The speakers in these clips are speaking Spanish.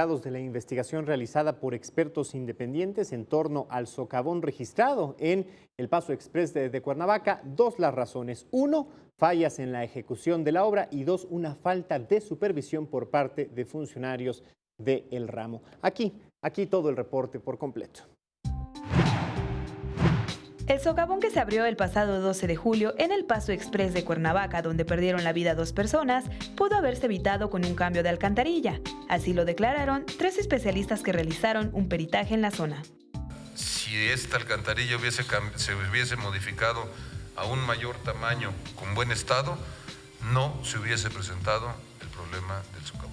resultados de la investigación realizada por expertos independientes en torno al socavón registrado en el Paso Express de Cuernavaca. Dos las razones. Uno, fallas en la ejecución de la obra y dos, una falta de supervisión por parte de funcionarios del ramo. Aquí todo el reporte por completo. El socavón que se abrió el pasado 12 de julio en el Paso Express de Cuernavaca, donde perdieron la vida 2 personas, pudo haberse evitado con un cambio de alcantarilla. Así lo declararon 3 especialistas que realizaron un peritaje en la zona. Si esta alcantarilla se hubiese modificado a un mayor tamaño con buen estado, no se hubiese presentado el problema del socavón.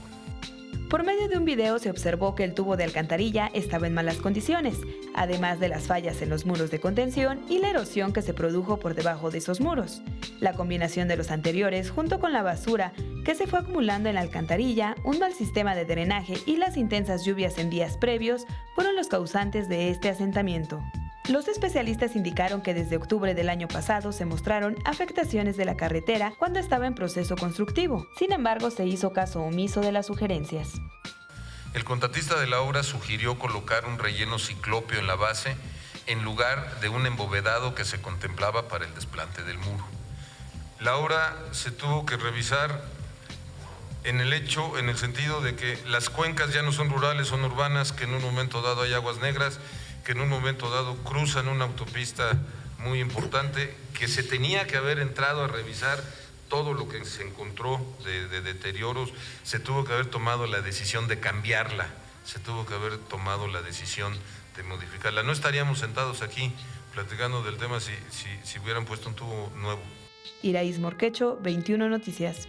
Por medio de un video se observó que el tubo de alcantarilla estaba en malas condiciones, además de las fallas en los muros de contención y la erosión que se produjo por debajo de esos muros. La combinación de los anteriores, junto con la basura que se fue acumulando en la alcantarilla, un mal sistema de drenaje y las intensas lluvias en días previos, fueron los causantes de este asentamiento. Los especialistas indicaron que desde octubre del año pasado se mostraron afectaciones de la carretera cuando estaba en proceso constructivo. Sin embargo, se hizo caso omiso de las sugerencias. El contratista de la obra sugirió colocar un relleno ciclópeo en la base en lugar de un embovedado que se contemplaba para el desplante del muro. La obra se tuvo que revisar en el sentido de que las cuencas ya no son rurales, son urbanas, que en un momento dado hay aguas negras, que en un momento dado cruzan una autopista muy importante, que se tenía que haber entrado a revisar todo lo que se encontró de deterioros, se tuvo que haber tomado la decisión de cambiarla, se tuvo que haber tomado la decisión de modificarla. No estaríamos sentados aquí platicando del tema si hubieran puesto un tubo nuevo. Iraíz Morquecho, 21 Noticias.